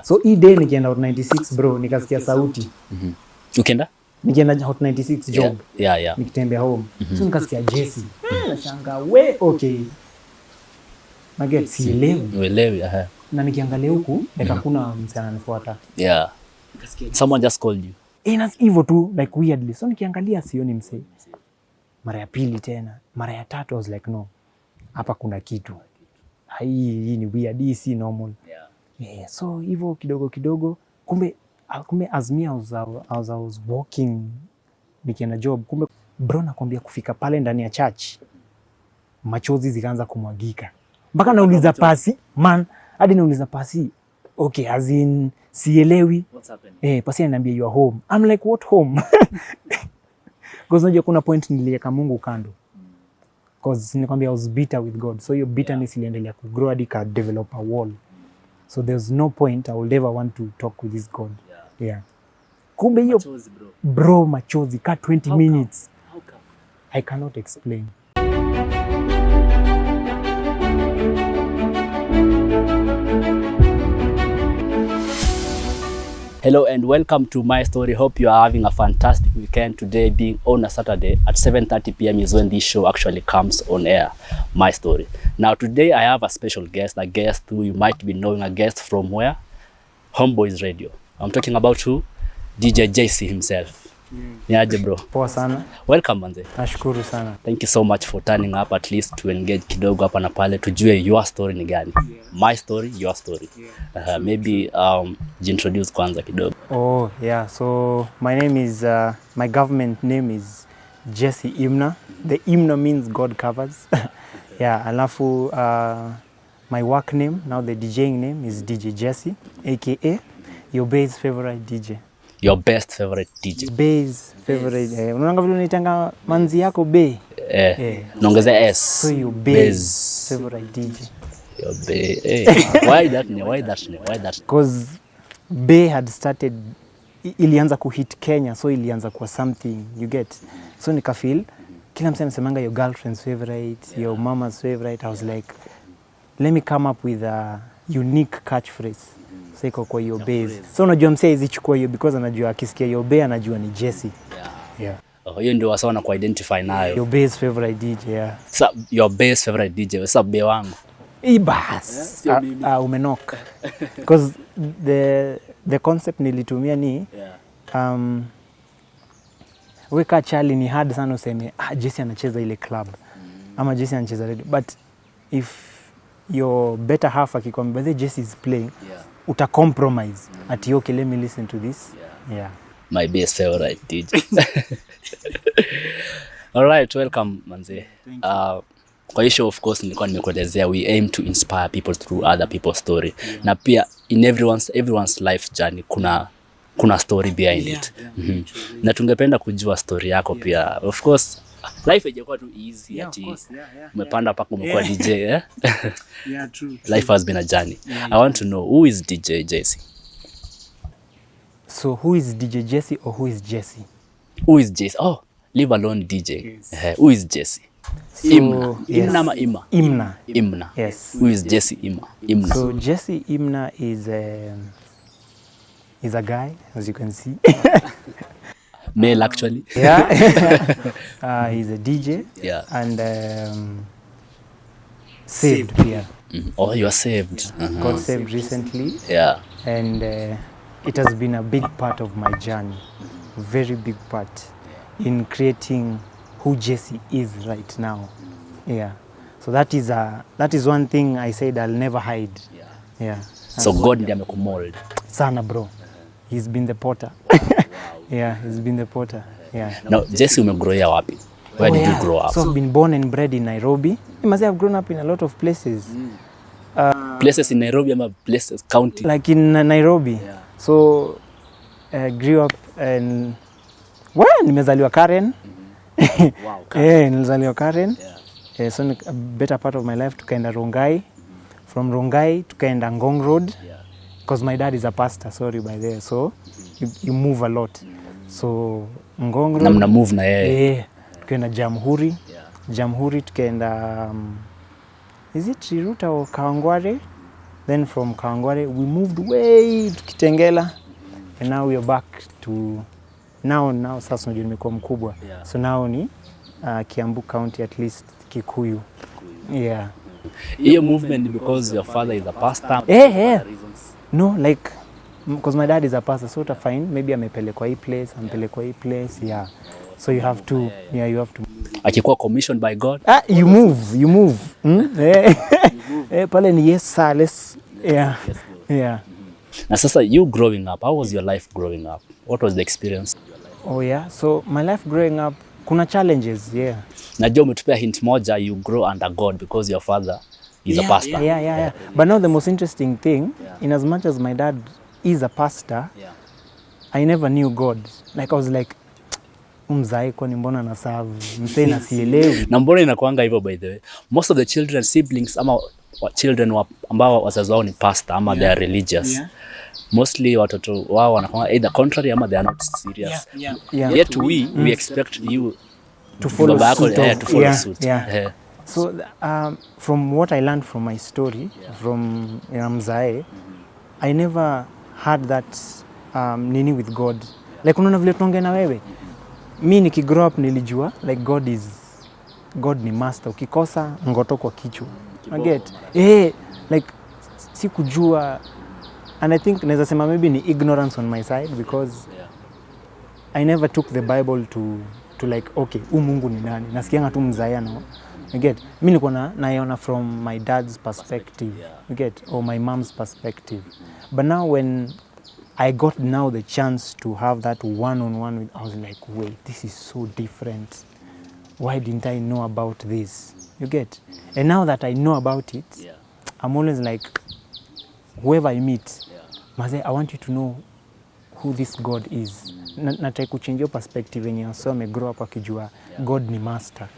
So hii day nikienda Hot 96 bro, nikasikia sauti. Ukienda? Nikienda Hot 96 job. Nikitembea home. So nikasikia Jesse. Nashangaa okay. Maget sielewi. Na nikiangalia huku hakuna mtu ananifuata. Someone just called you. Hivyo tu like weirdly. So nikiangalia sioni msee. Mara ya pili tena, mara ya tatu I was like no. Hapa kuna kitu. Hii ni weird, hii si normal. So hivyo kidogo kumbe as me I was walking nikienda job, kumbe bro nakwambia kufika pale ndani ya church machozi zikaanza kumwagika. Mpaka nauliza pasi, man, hadi nauliza pasi. Okay, as in sielewi. What's happened? Pasi ananiambia you are home. I'm like what home? Because unajua kuna point niliweka Mungu kando. Because nilikwambia I was bitter with God. So your bitterness iliendelea ku grow hadi ka develop a wall. So there's no point I will ever want to talk with this God. Kumbe hiyo bro machozi ka 20 minutes. How come? I cannot explain. Hello and welcome to my story. Hope you are having a fantastic weekend. Today being on a Saturday at 7:30 p.m. is when this show actually comes on air. My story. Now today I have a special guest, a guest who you might be knowing, a guest from where? Homeboyz Radio. I'm talking about who? DJ Jesse himself. Niaje bro? Poa sana. Welcome manze. Nashukuru sana. Thank you so much for turning up at least to engage kidogo hapa na pale tujue your story ni gani. My story, your story. Maybe introduce kwanza kidogo. So my name is my government name is Jesse Imna. The Imna means God covers. Alafu my work name, now the DJing name is DJ Jesse, aka your base favorite DJ. Your best favorite DJ. Base favorite. Unaona vile unaitanga manzi yako Bay? Naongeza S. So your base favorite DJ. Your Bay. Why that name? Why that name? Because Bay had started, ilianza kuhit Kenya, so ilianza kwa something, you get. So nikafeel kila msema semanga your girlfriend's favorite, your mama's favorite. I was like, let me come up with a unique catchphrase. Siko kwa your base. So unajua msee hizi chukua hiyo because anajua akisikia your base anajua ni Jesse. Hiyo ndio wasa wana ku-identify nayo. Your base favorite DJ, So your base favorite DJ, what's up Bay wangu? Ibas. Umenoka. Because the concept nilitumia ni weka Charlie ni hard sana useme Jesse anacheza ile club ama Jesse anacheza radio, but if your better half akikwambia the Jesse is playing, uta compromise ati okay, let me listen to this. My best favorite DJ. All right, welcome manze. Kwa hii show of course nilikuwa nimekuelezea we aim to inspire people through other people's story. Na pia in everyone's life journey kuna story behind it. Na tungependa kujua story yako pia. Of course life haijakuwa tu easy ati umepanda paka umekuwa DJ true. Life has been a journey. I want to know who is DJ Jesse? So who is DJ Jesse or who is Jesse? Who is Jesse? Oh, leave alone DJ. Who is Jesse? So, Imna. Imna ama Ima? Imna. Yes. Who is Jesse Imna? So Jesse Imna is a guy, as you can see. Male actually. He's a DJ. And saved here. Oh, you are saved. Got saved recently. And it has been a big part of my journey. Very big part in creating who Jesse is right now. So that is one thing I said I'll never hide. So God ndiye amekumold. Sana bro. He's been the potter. He's been the potter. Now Jesse umegrow wapi? Where did you grow up? So I've been born and bred in Nairobi. You must have grown up in a lot of places. Places in Nairobi ama places county? Like in Nairobi. So grew up in nimezaliwa Karen. Nilizaliwa Karen. So a better part of my life tukaenda Rongai. From Rongai tukaenda Ngong Road. Because my dad is a pastor, sorry by there. So you move a lot. So Ngong Road. Na mna move na yeye. Tukaenda Jamhuri. Jamhuri tukaenda is it Riruta or Kawangware? Then from Kawangware we moved way to Kitengela, and now we are back to now sasa unajua nimekuwa mkubwa. So now ni Kiambu County, at least Kikuyu. Yeah. Your movement because your father is a pastor? Yeah. No, like because my dad is a pastor, so to find maybe amepelekwa hii place, ampelekwa hii place. Yeah. So you have to, you have to. Akikuwa commissioned by God? You move. Pale ni yes sir, let's, yeah. Yeah. Na sasa you growing up, how was your life growing up? What was the experience? Oh yeah, so my life growing up, kuna challenges, yeah. Najua umetupea hint moja, you grow under God because your father is a pastor. Yeah. But now the most interesting thing, in as much as my dad is a pastor, I never knew God. Like I was like, mzae kwa ni mbona na serve, msee na sielewi. Na mbona inakuanga hivyo by the way? Most of the children, siblings, ama children ambao wazazi wao ni pastor ama they are religious. Mostly watoto wao wanakuwa either contrary ama they are not serious. Yet we expect you to follow suit. Yeah. So from what I learned from my story, from mzae, I never had that nini with God. Like unaona vile tunaongea na wewe. Mi nikigrow up nilijua like God ni master. Ukikosa ngoto kwa kichwa. I get. Like sikujua, and I think naweza sema maybe ni ignorance on my side because I never took the Bible to like okay, Mungu ni nani? Nasikianga tu mzae na you get. Mimi nilikuwa naiona from my dad's perspective. You get, or my mom's perspective. But now when I got now the chance to have that one-on-one with, I was like, wait, this is so different. Why didn't I know about this? You get? And now that I know about it, I'm always like, whoever I meet, Maze, I want you to know who this God is. Nataka kuchange your perspective when you so me grow up akijua God ni master.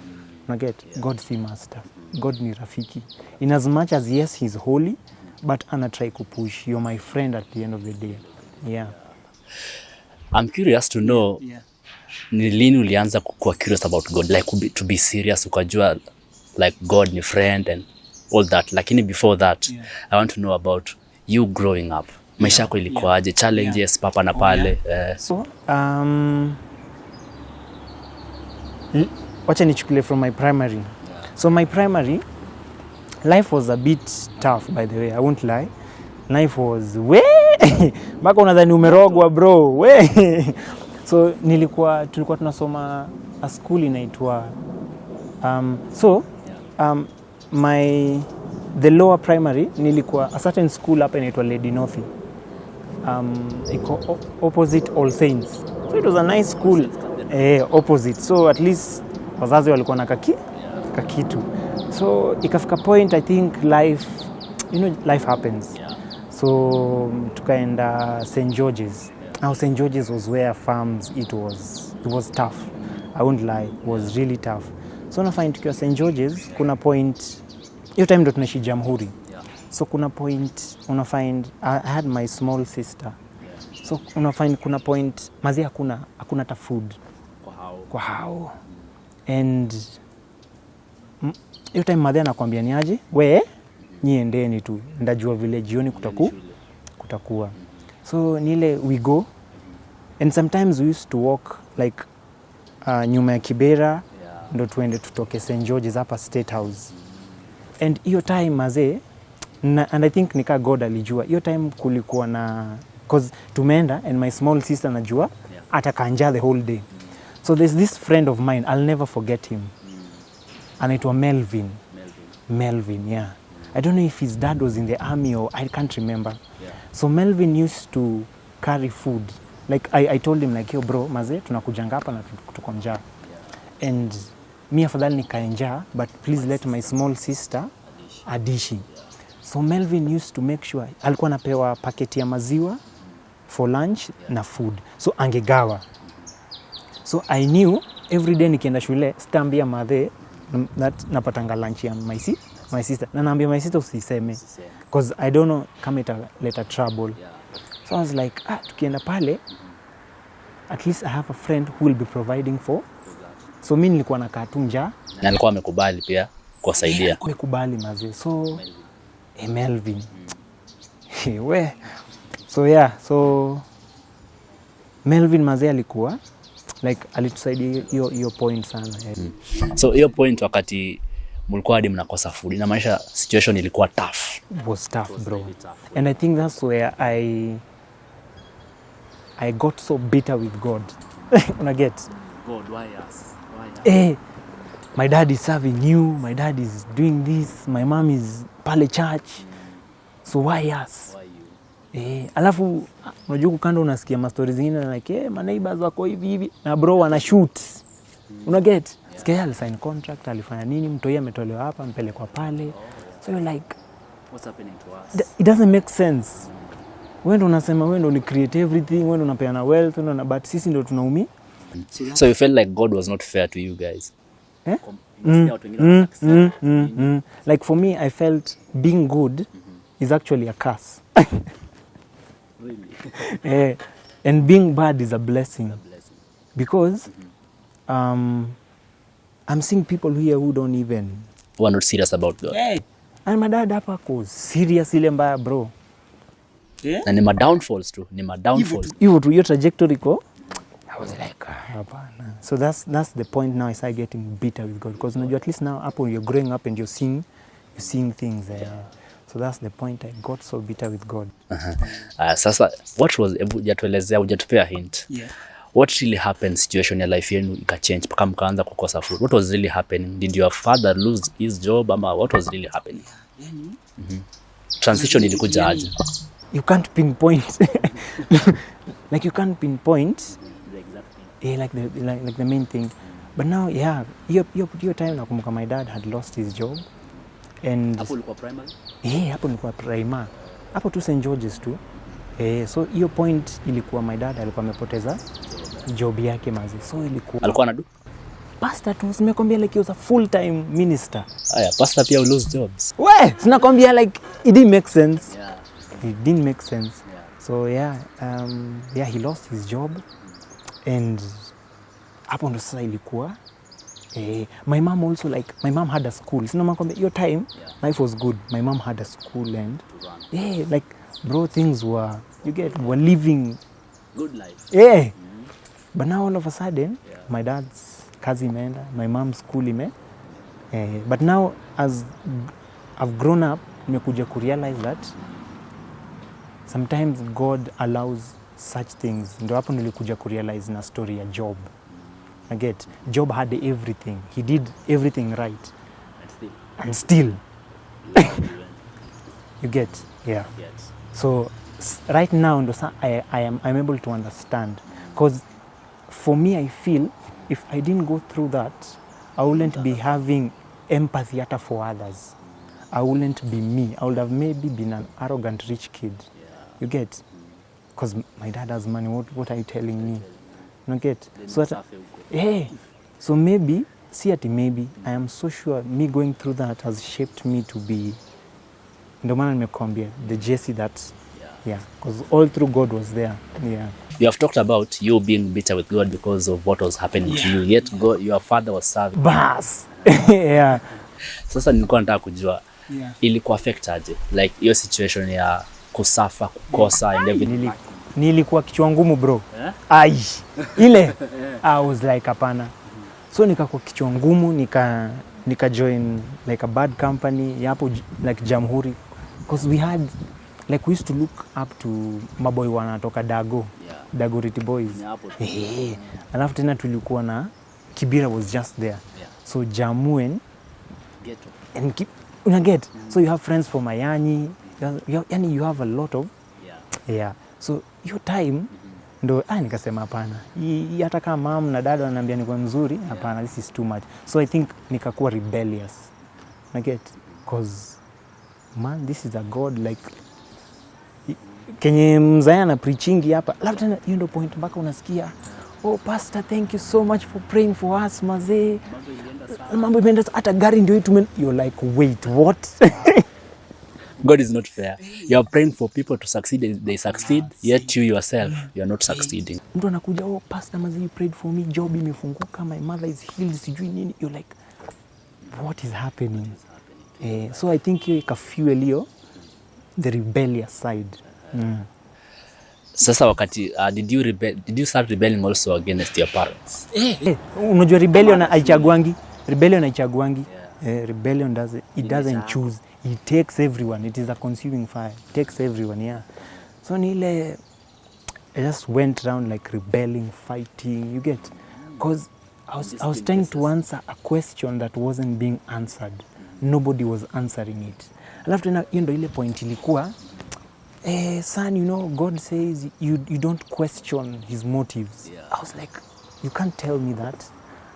You get? God si master. God ni rafiki. In as much as yes, he's holy, but ana try kupush. You're my friend at the end of the day. Yeah. I'm curious to know, ni lini ulianza kuwa curious about God, like to be serious, ukajua like God ni friend and all that. Lakini before that, I want to know about you growing up. Maisha yako ilikuwaje? Challenges papa na pale. So, wacha nichukulie from my primary. So my primary life was a bit tough, by the way. I won't lie. Life was mpaka unadhani umerogwa bro. So tulikuwa tunasoma a school inaitwa the lower primary nilikuwa a certain school hapa inaitwa Lady North. Iko opposite All Saints. So it was a nice school. Opposite. So at least wazazi walikuwa na kakitu. So ikafika point, I think life happens. So tukaenda St. George's. Now St. George's was where farms, it was tough. I won't lie, it was really tough. So unafind tukiwa St. George's, kuna point, hiyo time ndo tunaishi Jamhuri. So kuna point, unafind, I had my small sister. So unafind kuna point, mazi hakuna ta food. Kwa hao. And hiyo time madhi anakuambia ni aje, niendeni tu, ndajua vile jioni kutakuwa. So nile we go, and sometimes we used to walk like nyuma ya Kibera, ndo tuende tutoke St. George's hapa State House. And hiyo time mazee, and I think nika God alijua, hiyo time kulikuwa na, cause tumeenda and my small sister najua, atakanja the whole day. So there's this friend of mine, I'll never forget him. Anaitwa Melvin, yeah. I don't know if his dad was in the army or I can't remember. So Melvin used to carry food. Like I told him like, yo bro, maze tunakujanga hapa na tuko njaa. And mi afadhali nikae njaa, but please let my small sister adishi. So Melvin used to make sure alikuwa anapewa paketi ya maziwa for lunch na food. So angegawa. So I knew every day nikienda shule sitambia madhe that napatanga lunch ya my sister. Na naambia my sister usiseme because I don't know kama italeta trouble. So I was like, tukienda pale at least I have a friend who will be providing for. So mimi nilikuwa nakaa tu njaa. Na alikuwa amekubali pia kusaidia. Amekubali mazee. So Melvin. we. So yeah, so Melvin mazee alikuwa like alitusaidia hiyo point sana. So hiyo point wakati mlikuwa hadi mnakosa food, inamaanisha situation ilikuwa tough. It was tough, bro. Really tough. And I think that's where I got so bitter with God. When I get God, why us? Hey, my dad is serving you, my dad is doing this, my mom is pale church. So why us? Why you? Alafu unajua kukanda unasikia ma stories zingine like my neighbors wako hivi na bro wana shoot. Una get? Sikia alisign contract, alifanya nini, mtoi ametolewa hapa mpelekwa pale. So you're like, what's happening to us? It doesn't make sense. Wewe ndo unasema wewe ndo ni create everything, wewe ndo unapeana wealth, but sisi ndo tunaumia. So you felt like God was not fair to you guys? Like for me, I felt being good is actually a curse. Really? And being bad is a blessing. Because I'm seeing people here who don't even... Who are not serious about God. Hey. And my dad hapa ko serious ile mbaya, bro. Yeah? Na ni ma downfalls tu, ni ma downfalls. Hivyo tu hiyo trajectory ko. I was like, hapana. So that's the point now I started getting bitter with God, because unajua at least now hapo you're growing up and you're seeing things there. So that's the point I got so bitter with God. Sasa what was, hujatuelezea, hujatupea hint. Yeah. What really happened situation ya life yenu ikachange mpaka mkaanza kukosa food? What was really happening? Did your father lose his job ama what was really happening? Transition ilikuja aje? You can't pinpoint. Like you can't pinpoint The exact thing. like the main thing. But now yeah, your time nakumbuka my dad had lost his job. And hapo ulikuwa primary? Hapo nilikuwa primary. Hapo tu St. George's tu. So hiyo point ilikuwa my dad alikuwa amepoteza job yake mazi. So ilikuwa alikuwa anadu pastor tu, simekwambia like he was a full time minister. Aya, pastor pia lose jobs. We, sinakwambia like it didn't make sense. Yeah. It didn't make sense. Yeah. So yeah, he lost his job. And hapo ndo sasa ilikuwa my mom also, like my mom had a school. Sina makwambia your time life was good. My mom had a school and like bro, things were living good life. But now all of a sudden my dad's kazi imeenda, my mom's school ime but now as I've grown up, nimekuja kurealize that sometimes God allows such things. Ndo hapo nilikuja kurealize na story ya Job. I get Job had everything, he did everything right and still you get Yes. So right now ndo I'm able to understand, because for me I feel if I didn't go through that I wouldn't be having empathy hata for others. I wouldn't be me. I would have maybe been an arrogant rich kid. You get? Because my dad has money. What are you telling me? You get? So so maybe, I am so sure me going through that has shaped me to be ndo maana nimekuambia the Jesse that because all through God was there. You have talked about you being bitter with God because of what was happening to you, yet God, your father was serving. Bas. Sasa nilikuwa nataka kujua ilikuwa affect aje, like hiyo situation ya kusafa, kukosa and everything. Nilikuwa kichwa ngumu, bro. Ai. Ile I was like hapana. So nikakuwa kichwa ngumu, nika join like a bad company hapo like Jamhuri, because we used to look up to maboy wanatoka Dagoretti boys. Alafu tena tulikuwa na Kibira was just there. So Jamuen Ghetto. And una get. So you have friends from Mayani. You have a lot of So your time ndo nikasema hapana. Hata kama mom na dad wananiambia niko mzuri, hapana, this is too much. So I think nikakuwa rebellious. I get, cause man, this is a God like kenye mzaya na preaching hapa. Alafu tena hiyo ndo point mpaka unasikia, oh pastor, thank you so much for praying for us mazee. Mambo imeenda hata gari ndio itu. You're like, wait, what? God is not fair. You are praying for people to succeed, they succeed, yet you yourself, you are not succeeding. Mtu anakuja, oh pastor mazee, you prayed for me, job imefunguka, my mother is healed, sijui nini. You're like, what is happening? So I think hiyo ikafuel hiyo the rebellious side. Sasa wakati did you start rebelling also against your parents? Unajua rebellion haichaguangi. Rebellion doesn't choose. It takes everyone. It is a consuming fire. It takes everyone, yeah. So nile I just went around like rebelling, fighting, you get? Because I was trying to answer a question that wasn't being answered. Nobody was answering it. Alafu tena hiyo ndo ile point ilikuwa son, you know, God says you don't question his motives. Yeah. I was like, you can't tell me that.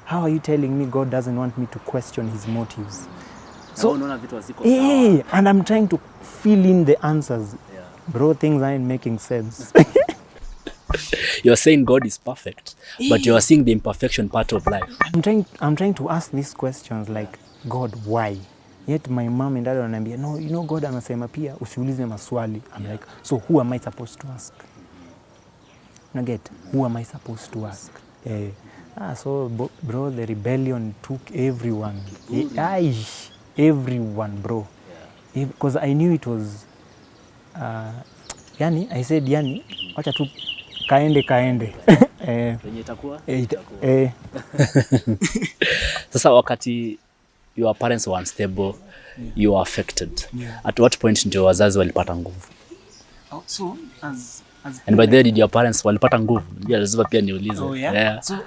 How are you telling me God doesn't want me to question his motives? So, and I'm trying to fill in the answers. Yeah. Bro, things aren't making sense. You're saying God is perfect, but you're seeing the imperfection part of life. I'm trying to ask these questions like, God, why? Yet my mom and dad wananiambia, no, you know, God anasema pia usiulize maswali. I'm like, so who am I supposed to ask? You get, who am I supposed to ask? So bro, the rebellion took everyone. Everyone, bro. Because I knew it was, I said, wacha tu kaende. Sasa wakati your parents were unstable, you were affected. At what point ndio wazazi walipata nguvu? So and by the way, did your parents walipata nguvu? Ndio lazima pia niulize. Yeah. So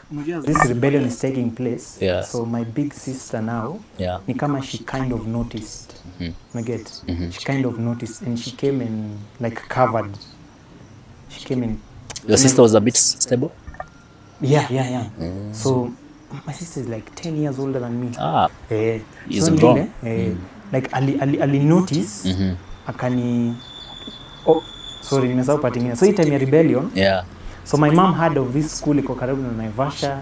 this rebellion is taking place. Yeah. So my big sister now, ni kama she kind of noticed. She kind of noticed and she came and like covered. She came in. Your sister was a bit stable? Yeah. So my sister is like 10 years older than me. He's wrong. Like ali notice, akani, sorry, nimesahau part ingine. So hii time ya rebellion. So my mom heard of this school iko karibu na Naivasha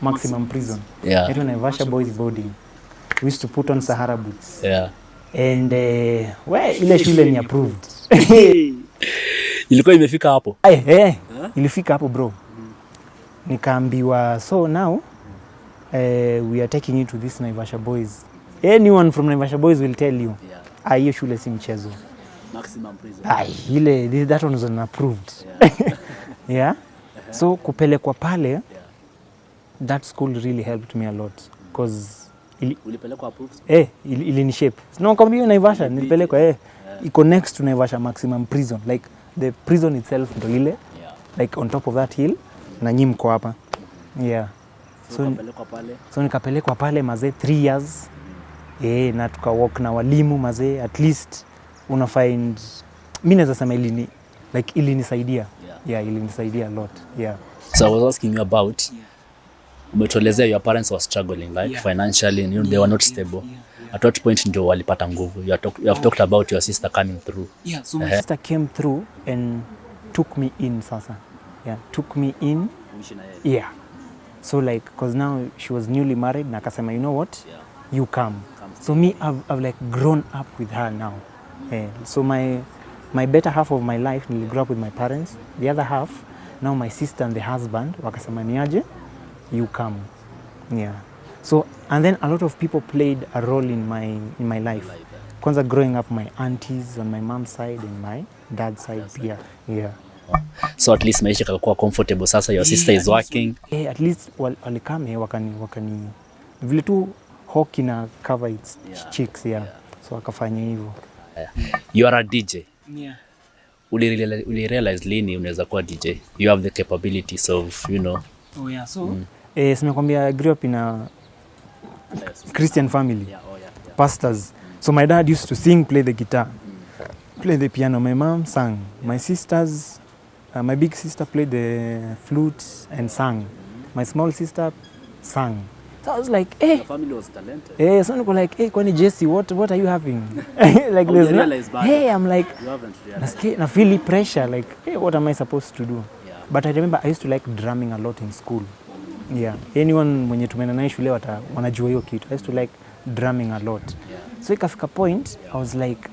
Maximum Prison. Ito Naivasha Boys Boarding. We used to put on Sahara boots. And ile shule ni approved. Ilikuwa imefika hapo? Ilifika hapo bro. Nikaambiwa, so now we are taking you to this Naivasha Boys. Anyone from Naivasha Boys will tell you, hiyo shule si mchezo. Maximum Prison. That one was unapproved. Yeah. So kupelekwa pale, that school really helped me a lot. Because ulipelekwa approved? Ilinishape. No, kwambia Naivasha, nilipelekwa iko next to Naivasha Maximum Prison. Like the prison itself ndo ile. Like on top of that hill, na nyinyi mko hapa. Yeah. So nikapelekwa pale mazee 3 years. Na tukawalk na walimu mazee, at least una find, mimi naweza sema ilinisaidia. Ilinisaidia a lot. So I was asking you about, umetuelezea your parents were struggling like financially, you know, they were not stable. At what point ndio walipata nguvu? You have talked about your sister coming through. So my sister came through and took me in sasa. Took me in. So like, because now she was newly married, na akasema, you know what, you come. So me, I've like grown up with her now. So my better half of my life, I grew up with my parents. The other half, now my sister and the husband, wakasema niaje, you come. So, and then a lot of people played a role in my life. Kwanza growing up, my aunties on my mom's side and my dad's side pia. So at least maisha yakakuwa comfortable. Sasa your sister is working. At least walikame wakani vile tu hockey na cover its cheeks. So wakafanya hivyo. You are a DJ. Uli realize lini unaweza kuwa DJ? You have the capabilities of, you know. So simekwambia I grew up in a Christian family. Pastors. So my dad used to sing, play the guitar, play the piano. My mom sang. My sisters, my big sister played the flute and sang. My small sister sang. So I was like, The family was talented. So I was like, kwani Jesse, what are you having? Like there's I'm like, you haven't realized. I feel pressure, like, what am I supposed to do? But I remember I used to like drumming a lot in school. Anyone mwenye tumena naye shule wanajua hiyo kitu. I used to like drumming a lot. So ikafika point, I was like,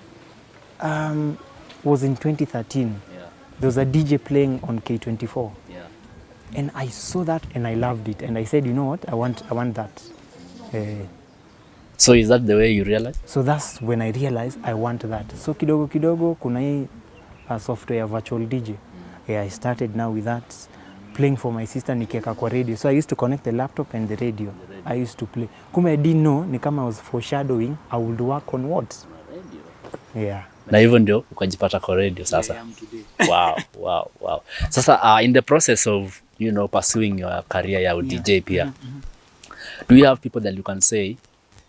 was in 2013. There was a DJ playing on K24. And I saw that and I loved it. And I said, you know what, I want that. So is that the way you realize? So that's when I realized I want that. So kidogo kidogo kuna hii software virtual DJ. Yeah, I started now with that, playing for my sister nikiweka kwa radio. So I used to connect the laptop and the radio. I used to play. Kumbe I didn't know ni kama I was foreshadowing I would work on what? Yeah. Na hivyo ndio ukajipata kwa radio sasa. Wow. Sasa in the process of, you know, pursuing your career ya DJ pia, do you have people that you can say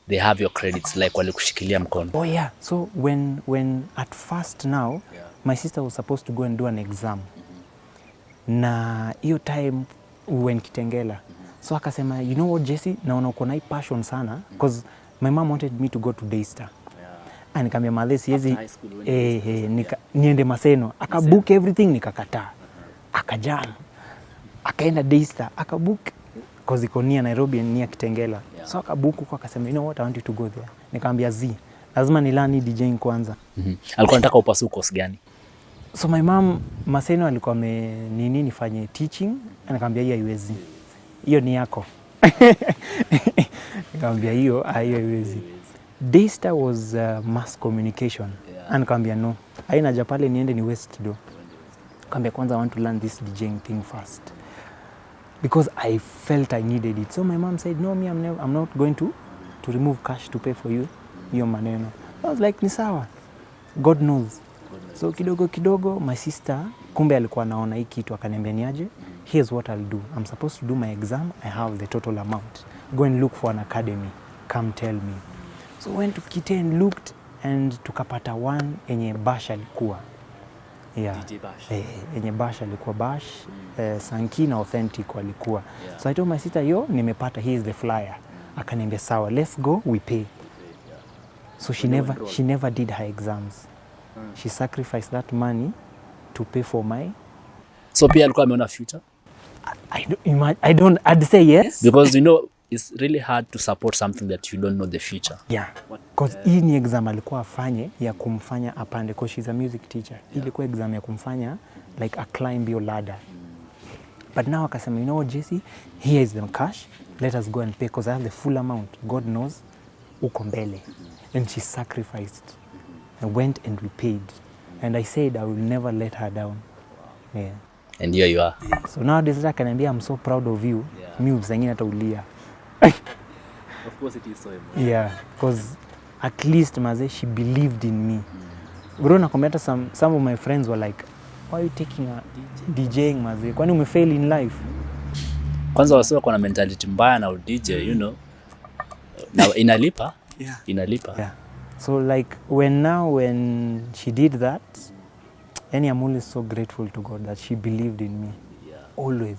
they have your credits, like walikushikilia mkono? Oh yeah. So when at first now, my sister was supposed to go and do an exam. Na hiyo time when Kitengela. So akasema, you know what Jesse, naona uko na hii passion sana, because my mom wanted me to go to Daystar. Nikamwambia madhe siwezi niende Maseno. Akabook everything, nikakataa. Akajam. Akaenda Daystar, akabook because iko near Nairobi and near Kitengela. So akabook huko, akasema, you know what, I want you to go there. Nikamwambia lazima nilani DJing kwanza. Alikuwa anataka upasu course gani? So my mom Maseno alikuwa nifanye teaching, nikamwambia hiyo haiwezi. Hiyo ni yako. Nikamwambia hiyo haiwezi. Daystar was mass communication. Nikamwambia no. Haina haja pale niende ni waste kidogo. Nikamwambia kwanza I want to learn this DJing thing first. Because I felt I needed it. So my mom said, no, I'm not going to remove cash to pay for you. Hiyo maneno. I was like, ni sawa. God knows. So kidogo kidogo my sister kumbe alikuwa anaona hii kitu, akaniambia niaje, here's what I'll do. I'm supposed to do my exam. I have the total amount. Go and look for an academy. Come tell me. So went to Kite and looked and tukapata one enye Bash alikuwa. Yeah. DJ Bash. Enye Bash alikuwa Bash, Sanki na Authentic walikuwa. So I told my sister, yo, nimepata, here is the flyer. Akaniambia sawa, let's go, we pay. So she never did her exams. She sacrificed that money to pay for my. So pia alikuwa ameona future? I'd say yes. Because you know it's really hard to support something that you don't know the future. Yeah. Because hii ni exam alikuwa afanye ya kumfanya apande, because she's a music teacher. Ilikuwa exam ya kumfanya like a climb your ladder. But now akasema, you know what Jesse, here is the cash, let us go and pay because I have the full amount. God knows uko mbele. And she sacrificed. I went and we paid. And I said I will never let her down. Yeah. And here you are. So nowadays akaniambia, I'm so proud of you. Mimi zingine hata ulia. Of course it is so emotional. Yeah, because at least maze she believed in me. Bro, nakwambia some of my friends were like, why are you taking a DJing maze? Kwani umefail in life? Kwanza wasio kuna mentality mbaya na DJ, you know. Na inalipa. Yeah. Inalipa. Yeah. So like when she did that, and I'm always so grateful to God that she believed in me. Yeah. Always.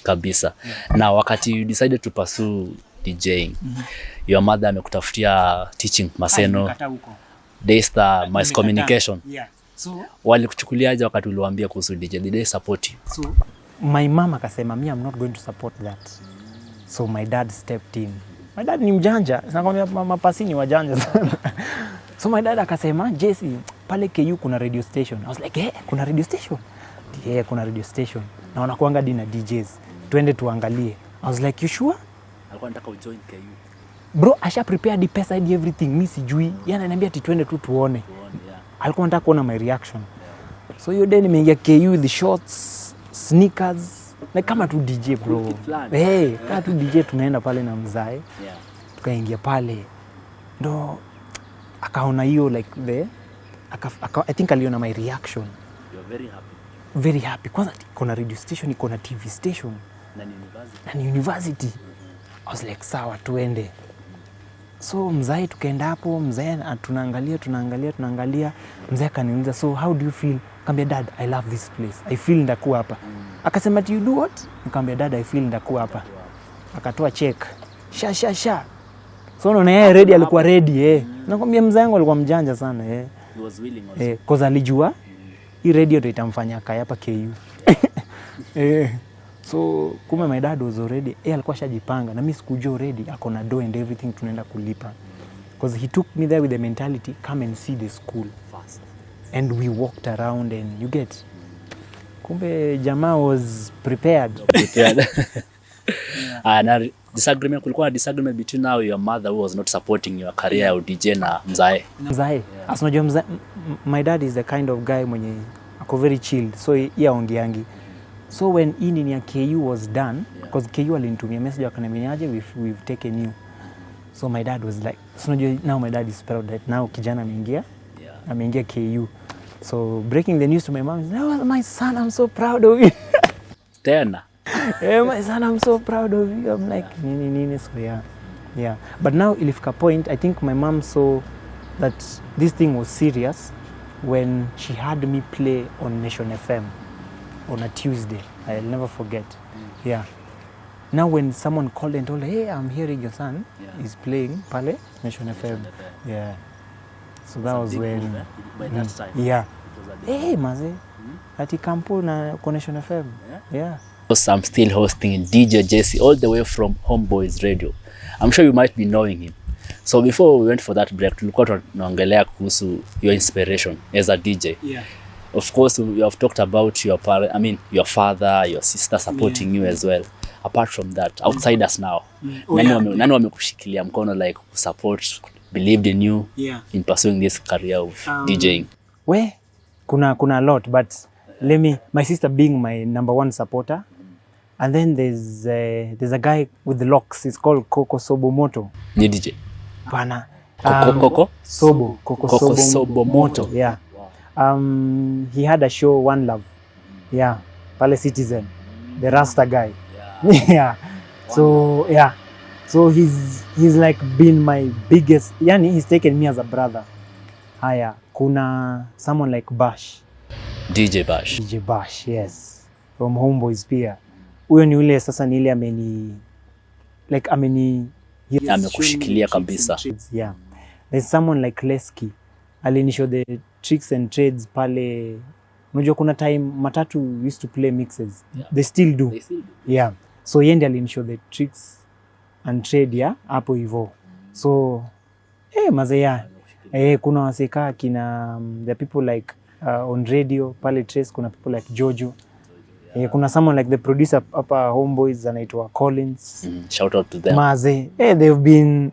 Kabisa. Na wakati you decided to pursue DJing, your mother amekutafutia teaching Maseno, Daystar, mass communication. Yeah. So walikuchukuliaje wakati uliwaambia kuhusu DJ? Did they support you? So my mama akasema, me I'm not going to support that. So my dad stepped in. My dad ni mjanja. Nakwambia mapasi ni wajanja sana. So my dad akasema, Jesse, pale KU kuna radio station. I was like, kuna radio station? Yeah, kuna radio station. Na wanakuanga dina DJs. Twende tuangalie. I was like, you sure? Alikuwa anataka ujoin KU. Bro, asha prepared the pesa and everything. Mimi sijui. Yeye ananiambia ati twende tu tuone. Alikuwa anataka kuona my reaction. So hiyo day nimeingia KU with the shorts, sneakers, like kama tu DJ bro. Kama tu DJ tumeenda pale na mzae. Tukaingia pale. Ndo akaona hiyo like the I think aliona my reaction. You're very happy. Very happy. Kwanza kuna radio station, iko na TV station. Na university. I was like, sawa tuende. So mzae tukaenda hapo, mzae tunaangalia. Mzae akaniuliza, so how do you feel? Nikamwambia, dad, I love this place. I feel ndakuwa hapa. Akasema, you do what? Nikamwambia, dad, I feel ndakuwa hapa. Akatoa check. Sha. So unaona yeye ready, alikuwa ready Nakwambia mzae wangu alikuwa mjanja sana He was willing also. Cause alijua hii radio ndio itamfanya kaya hapa KU. So kumbe my dad was already alikuwa shajipanga na mimi sikujua already ako na dough and everything tunaenda kulipa. Because he took me there with the mentality, come and see the school fast. And we walked around and you get. Kumbe jamaa was prepared. Na disagreement, kulikuwa na disagreement between now your mother who was not supporting your career ya DJ na mzae. Mzae. As unajua mzae, my dad is the kind of guy mwenye ako very chilled. So yeye aongeangi. So when ini ya KU was done, because KU alinitumia message akaniambiaje we've taken you. So my dad was like, so now my dad is proud that now kijana ameingia KU. So breaking the news to my mom, oh, my son, I'm so proud of you. Tena. Yeah, my son, I'm so proud of you. I'm like, nini. So yeah. But now ilifika point, I think my mom saw that this thing was serious when she had me play on Nation FM on a Tuesday. I'll never forget. Yeah. Now when someone called and told her, hey, I'm hearing your son is playing pale Nation FM. Yeah. So that was when by that time. Yeah. Hey, maze. Ati kampo na Nation FM. Yeah. I'm still hosting DJ Jesse all the way from Homeboys Radio. I'm sure you might be knowing him. So before we went for that break, tulikuwa tunaongelea kuhusu your inspiration as a DJ. Yeah. Of course, we have talked about your father, your sister supporting you as well. Apart from that, outside us now, nani wamekushikilia mkono like support, believed in you in pursuing this career of DJing? We, kuna a lot, but my sister being my number one supporter. And then there's a guy with the locks. It's called Coco Sobomoto. Ni DJ? Pana. Coco Sobomoto. Yeah. He had a show, One Love. Yeah. Pale Citizen. The Rasta guy. Yeah. So yeah. So he's like been my biggest. Yani he's taken me as a brother. Haya. Kuna someone like Bash. DJ Bash. DJ Bash, yes. From Homeboys pia. Huyo ni ule sasa ni ile amekushikilia kabisa. Yeah. There's someone like Lesky. Alinishow the tricks and trades pale. Unajua kuna time Matatu used to play mixes. Yeah. They still do. Yeah. So yeye ndiye alinishow the tricks and trade hapo hivyo. So mazaya. Kuna waseka kina the people like on radio pale Trace, kuna people like Jojo. Kuna someone like the producer hapa Homeboys anaitwa Collins. Shout out to them. Maze, they've been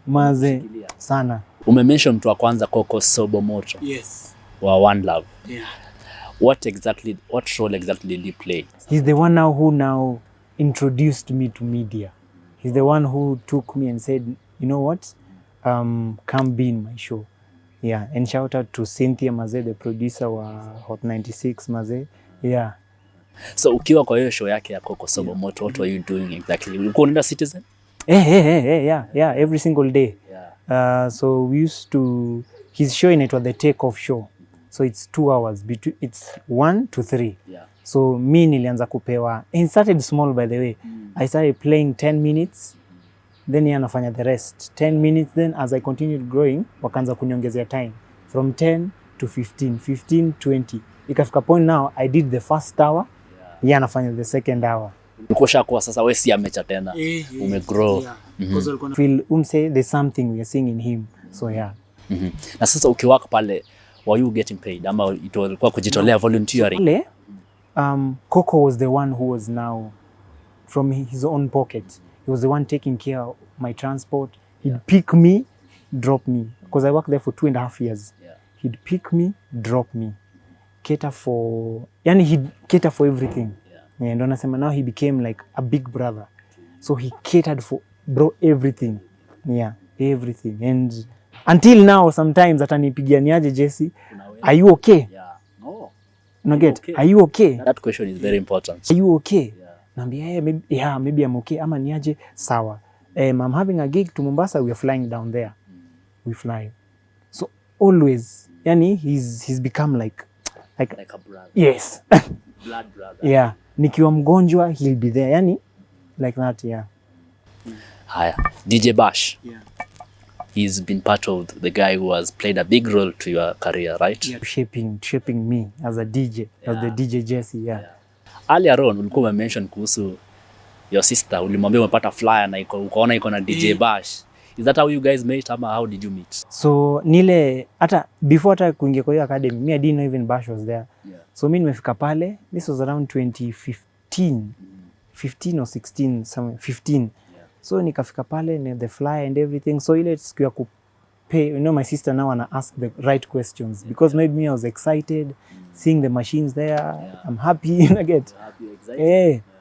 maze sana. Umemention mtu wa kwanza Coco Sobomoto. Yes. Wa One Love. Yeah. What role exactly did he play? He's the one who introduced me to media. He's the one who took me and said, you know what? Come be in my show. Yeah, and shout out to Cynthia Maze, the producer wa Hot 96 Maze. Yeah. So ukiwa kwa hiyo show yake ya Coco Sobomoto, what were you doing exactly? Ulikuwa unaenda Citizen? Yeah, every single day. Yeah. So we used to, his show inaitwa The Take Off Show. So it's 2 hours, it's 1 to 3. Yeah. So mi nilianza kupewa, and started small by the way. I started playing 10 minutes, then yeye anafanya the rest. 10 minutes, then as I continued growing, wakaanza kuniongezea time. From 10 to 15, 15, 20. Ikafika point now, I did the first hour, yeye anafanya the second hour. Ukosha kwa sasa wewe si amecha tena. Umegrow. Because walikuwa feel there's something we are seeing in him. So yeah. Na sasa ukiwaka pale, were you getting paid? Ama ilikuwa kujitolea volunteering? Coco was the one who was now from his own pocket. He was the one taking care of my transport. He'd pick me, drop me. Because I worked there for 2.5 years. Yeah. He'd pick me, drop me. He'd cater for everything. Yeah. And nasema now he became like a big brother. So he catered for everything. Yeah, everything. And until now, sometimes atanipigianiaje Jesse, are you okay? Yeah. No. Okay. Are you okay? That question is very important. Are you okay? Naambia maybe I'm okay. Ama niaje sawa. I'm having a gig to Mombasa, we are flying down there. We fly. So always, yani he's become like a brother. Yes. Blood brother. Yeah. Nikiwa mgonjwa, he'll be there. Yani like that, yeah. Haya, DJ Bash. Yeah. He's been part of the guy who has played a big role to your career, right? Yeah. Shaping me as a DJ, as the DJ Jesse, yeah. Earlier on, ulikuwa mention kuhusu your sister, ulimwambia umepata flyer na ukaona iko na DJ Bash. Is that how you guys met ama how did you meet? So before kuingia kwa hiyo academy, me I didn't know even Bash was there. Yeah. So mimi nimefika pale, this was around 2015. 15 or 16 somewhere 15. So nikafika pale na the flyer and everything. So ile siku ya pay, you know, my sister now wanna ask the right questions because maybe me I was excited seeing the machines there. I'm happy, I get.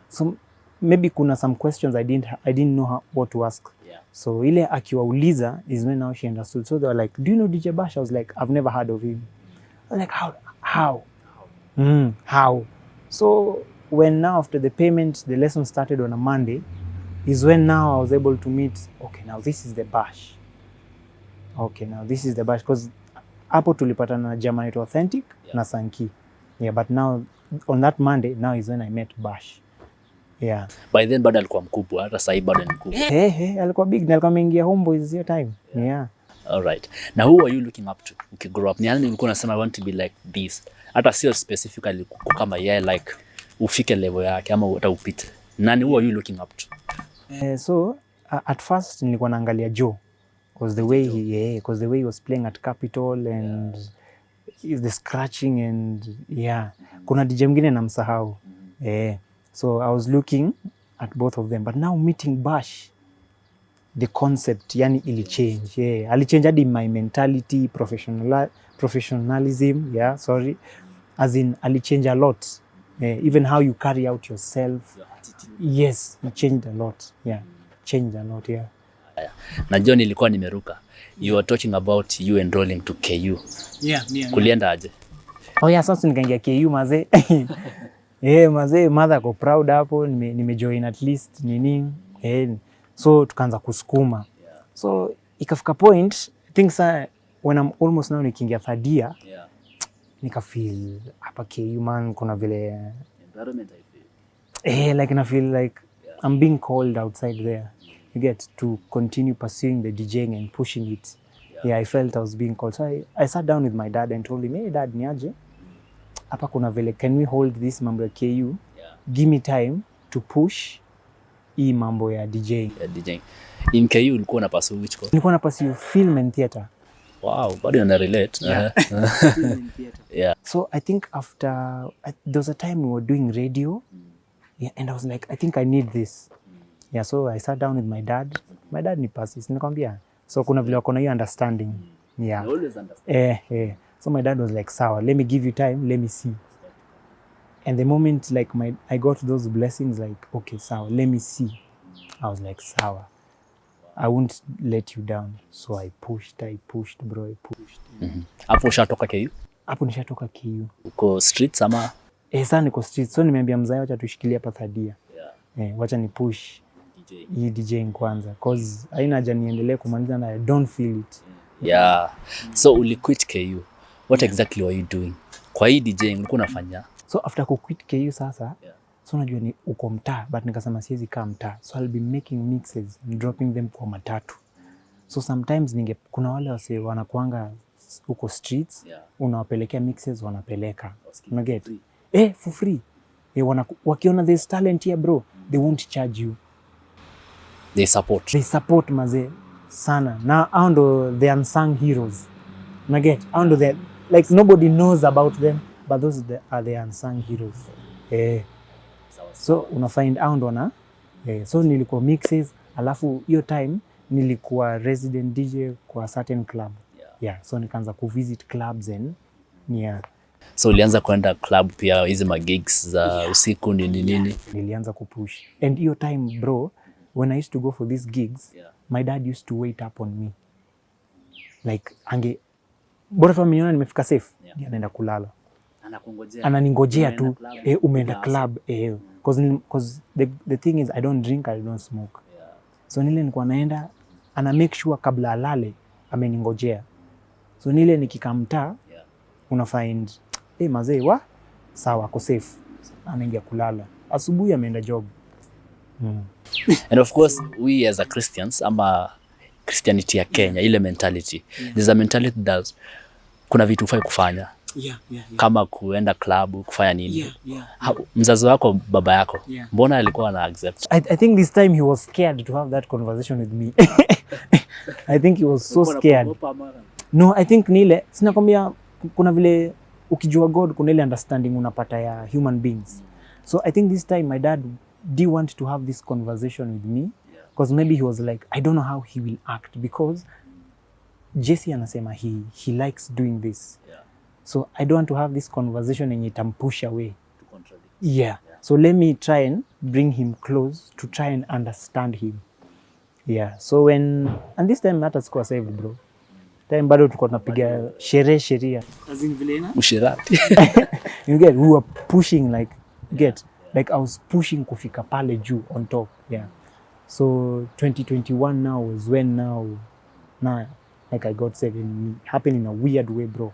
So maybe kuna some questions I didn't know what to ask. So ile akiwauliza is when now she understood. So they were like, do you know DJ Bash? I was like, I've never heard of him. I was like, how? How? So when now after the payment, the lesson started on a Monday, is when now I was able to meet, okay, now this is the Bash. Okay, now this is the Bash. Because hapo tulipatana na jamaa anaitwa Authentic na Sanki. Yeah, but now on that Monday, now is when I met Bash. Yeah. By then bado alikuwa mkubwa, hata sasa bado ni mkubwa. Alikuwa big na alikuwa ameingia Homeboyz hiyo time. Yeah. All right. Now who are you looking up to? Ukigrow up, ni nani ulikuwa unasema I want to be like this? Hata sio specifically kama like ufike level yake ama hata upite. Nani who are you looking up to? So at first nilikuwa naangalia Joe because the way he was playing at Capitol and the scratching and kuna DJ mwingine namsahau. So I was looking at both of them, but now meeting Bash, the concept yani ili change. Ali change hadi my mentality, professionalism, as in ali change a lot. Even how you carry out yourself. Your attitude. Yes, it changed a lot. Changed a lot. Najua nilikuwa nimeruka. You were talking about you enrolling to KU. Kulienda aje? Sasa nikaingia KU mazee. Mazee mother ko proud hapo nimejoin at least nini. So tukaanza kusukuma. So ikafika point things when I'm almost now nikiingia third year. Nika feel hapa KU man kuna vile environment I feel. Like I feel like I'm being called outside there. You get to continue pursuing the DJing and pushing it. I felt I was being called. So I sat down with my dad and told him, hey dad, niaje? Hapa kuna vile, can we hold this mambo ya KU? Give me time to push hii mambo ya DJing. DJing. In KU ulikuwa na pursue which course? Nilikuwa na pursue film and theater. Wow, bado una relate. So I think after there was a time we were doing radio. And I was like, I think I need this. So I sat down with my dad. My dad ni passes, nikamwambia. So kuna vile wako na hiyo understanding. I always understand. So my dad was like, sawa, let me give you time, let me see. And the moment like I got those blessings, like, okay, sawa, let me see. I was like, sawa, I won't let you down. So I pushed, bro, I pushed. Hapo ushatoka KU? Hapo nishatoka KU. Uko streets ama? Sasa niko streets. So nimeambia mzae wacha tushikilie hapa third year. Wacha ni push hii DJing kwanza cause haina haja niendelee kumaliza na I don't feel it. So uliquit KU. What exactly were you doing? Kwa hii DJing ulikuwa unafanya? So after kuquit KU sasa, so unajua ni uko mtaa, but nikasema siwezi kaa mtaa. So I'll be making mixes and dropping them kwa matatu. So sometimes kuna wale wase wanakuanga uko streets, unawapelekea mixes wanapeleka. Unaget? For free. Wakiona there's talent here bro, they won't charge you. They support maze sana. Na hao ndo the unsung heroes. Unaget? Hao ndo like nobody knows about them, but those are the unsung heroes. So unafind hao ndo na so nilikuwa mixes, alafu hiyo time nilikuwa resident DJ kwa certain club. So nikaanza kuvisit clubs and so ulianza kwenda club pia hizi magigs za usiku nini? Nilianza kupush. And hiyo time bro, when I used to go for these gigs, my dad used to wait up on me. Like bora tu ameniona nimefika safe, anaenda kulala. Ananingojea tu, umeenda club. Cause the thing is I don't drink, I don't smoke. So nile nilikuwa naenda, ana make sure kabla alale ameningojea. So nile nikikamtaa, una find mazee sawa ako safe, anaingia kulala, asubuhi ameenda job. And of course we as a Christians ama Christianity ya Kenya, ile mentality, there's a mentality that kuna vitu ufai kufanya kama kuenda club, kufanya nini. Mzazi wako, baba yako, mbona alikuwa ana accept? I think this time he was scared to have that conversation with me. I think he was so scared. No, I think nile sinakwambia kuna vile ukijua God kuna ile understanding unapata ya human beings. So I think this time my dad do you want to have this conversation with me? Because maybe he was like, I don't know how he will act because Jesse anasema he likes doing this. So I don't want to have this conversation and itampush away. Yeah. So let me try and bring him close to try and understand him. Yeah. So and this time hata sikuwa saved bro. Time bado tulikuwa tunapiga sheria. As in vilena? Ushirati. You get, we were pushing like like I was pushing kufika pale juu on top. Yeah. So 2021 now was when now like I got saved, and it happened in a weird way bro.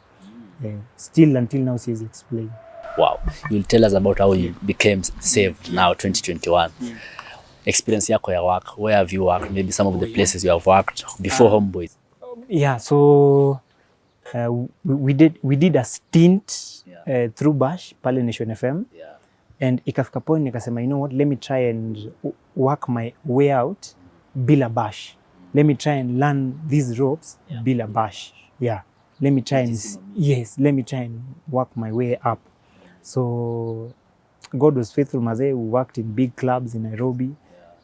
Yeah. Still until now she's explain. Wow. You'll tell us about how you became saved now 2021. Experience yako ya work, where have you worked, maybe some of the places you have worked before Homeboyz. Yeah, so we did a stint through Bash pale Nation FM. And ikafika point nikasema, you know what, let me try and work my way out bila Bash. Let me try and learn these ropes bila Bash. Yeah. Let me try and work my way up. So God was faithful mazee. We worked in big clubs in Nairobi.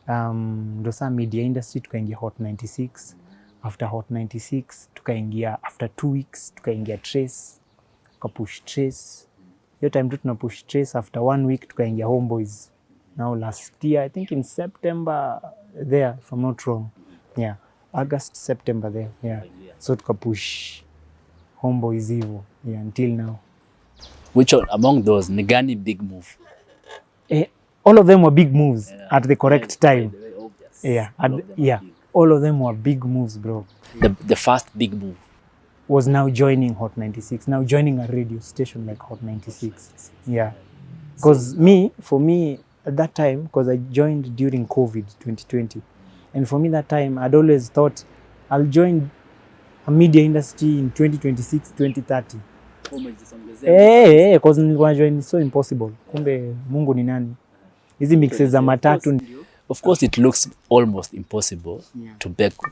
Dosa media industry tukaingia Hot 96. After Hot 96 tukaingia, after 2 weeks tukaingia Trace. Tukapush Trace. Hiyo time tu tunapush Trace. After 1 week tukaingia Homeboyz. Now last year, I think in September there, if I'm not wrong. Yeah. August, September there. Yeah. So tukapush Homeboyz hivo. Yeah, until now. Which one among those ni gani big move? All of them were big moves at the correct time. All of them were big moves, bro. The first big move was now joining Hot 96, now joining a radio station like Hot 96. Yeah. Because for me, at that time, because I joined during COVID 2020. And for me that time, I'd always thought I'll join a media industry in 2026, 2030. Because nilikuwa join so impossible. Kumbe Mungu ni nani? Hizi mixes za matatu. Of course it looks almost impossible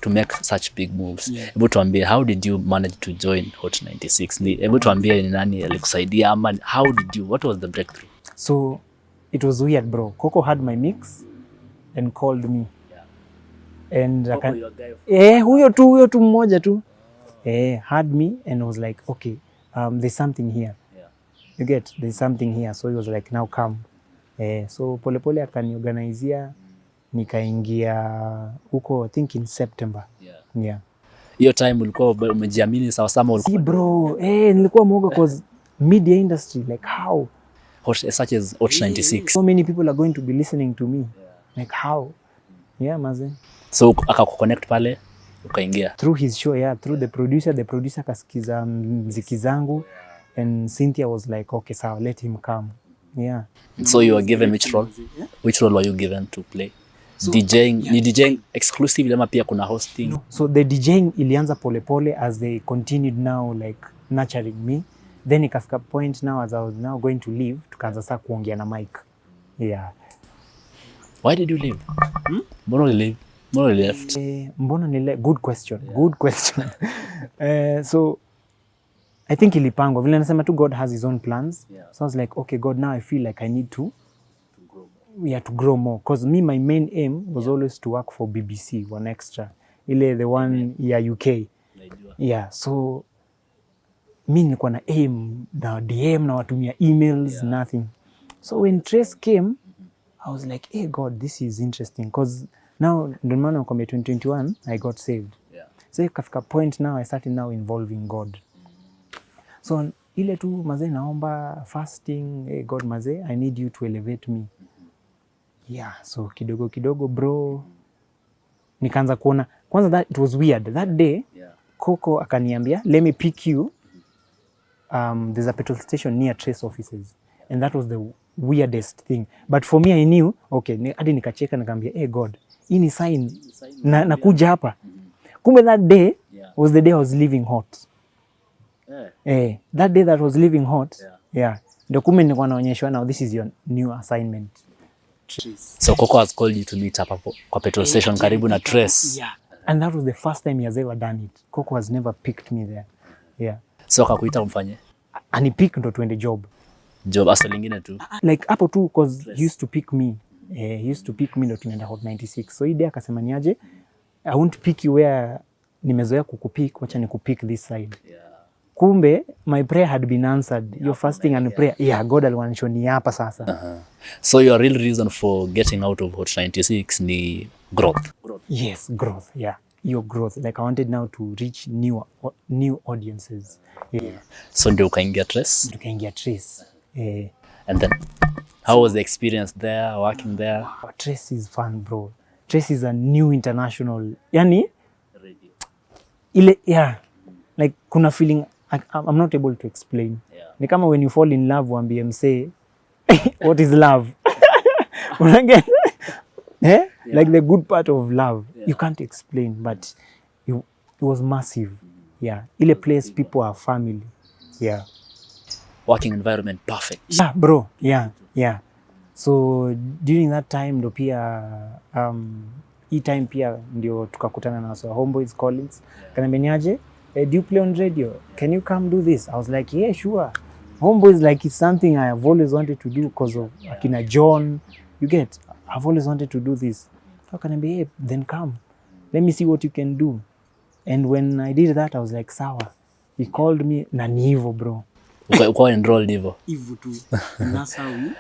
to make such big moves. Hebu tuambie, how did you manage to join Hot 96? Hebu tuambie ni nani alikusaidia ama what was the breakthrough? So it was weird bro. Coco had my mix and called me. And huyo tu mmoja tu. Had me and was like, okay, there's something here. You get, there's something here. So he was like, now come. So polepole akaniorganizia, nikaingia huko I think in September. Yeah. Hiyo time ulikuwa umejiamini sawa sama ulikuwa? Si bro, nilikuwa mwoga cause media industry like how? Such as Hot 96. So many people are going to be listening to me. Like how? Yeah, maze. So akakuconnect pale ukaingia through his show, through the producer kasikiza mziki zangu, and Cynthia was like, okay, sawa, let him come. Yeah. So you were given which role? Which role were you given to play? So, DJing exclusively ama pia kuna hosting? No. So the DJing ilianza polepole as they continued now like nurturing me. Then ikafika point now as I was now going to leave, tukaanza sasa kuongea na mic. Yeah. Why did you leave? Mbona ulileave? Mbona left? Good question. So I think ilipangwa. Vile nasema tu God has his own plans. So I was like, okay God, now I feel like I need to grow more. Because my main aim was always to work for BBC, One Extra. The one UK. Yeah, so mi nilikuwa na aim, na DM, na watumia emails, nothing. So when Trace came, I was like, hey God, this is interesting. Because now, ndio maana kwa 2021, I got saved. So ikafika point now, I started now involving God. So ile tu mazee naomba fasting, hey God mazee, I need you to elevate me. Yeah, so kidogo bro, nikaanza kuona, kwanza that it was weird. That day, Coco akaniambia, let me pick you. There's a petrol station near Trace offices. And that was the weirdest thing. But for me, I knew, okay, hadi nikacheka nikamwambia, hey God, hii ni sign nakuja hapa. Kumbe that day was the day I was leaving Hot. That day that was leaving Hot, ndio kumbe nilikuwa naonyeshwa, now this is your new assignment. So Coco has called you to meet up kwa petrol station karibu na Trace. Yeah. And that was the first time he has ever done it. Coco has never picked me there. Yeah. So akakuita umfanye? Ani pick ndo tuende job. Job hasa lingine tu. Like hapo tu, because he used to pick me. He used to pick me ndo tunaenda Hot 96. So hii day akasema niaje, I won't pick you where nimezoea kukupick, wacha nikupick this side. Kumbe my prayer had been answered. Your fasting and prayer. Yeah, God aliwanisho hapa sasa. So your real reason for getting out of Hot 96 ni growth. Yes, growth. Yeah. Your growth. Like I wanted now to reach new audiences. Yeah. So ndio ukaingia Trace? Tukaingia Trace. And then how was the experience there, working there? Wow, Trace is fun, bro. Trace is a new international. Yani ile, yeah. Like kuna feeling I'm not able to explain. Yeah. Ni kama when you fall in love waambie msee what is love? Unaget? Yeah? Like the good part of love. Yeah. You can't explain, but it was massive. Yeah. Ile place people are family. Yeah. Working environment perfect. Yeah, bro. Yeah. Yeah. So during that time ndo pia hii time pia ndio tukakutana na so Homeboys Collins. Kaniambia niaje, do you play on radio? Can you come do this? I was like, yeah, sure. Homeboys, like, it's something I have always wanted to do because of Akina John. You get? I've always wanted to do this. So kaniambia, hey, then come. Let me see what you can do. And when I did that, I was like, sawa. He called me na ni hivyo, bro. Uko enrolled hivyo? Hivyo tu. And that's how we...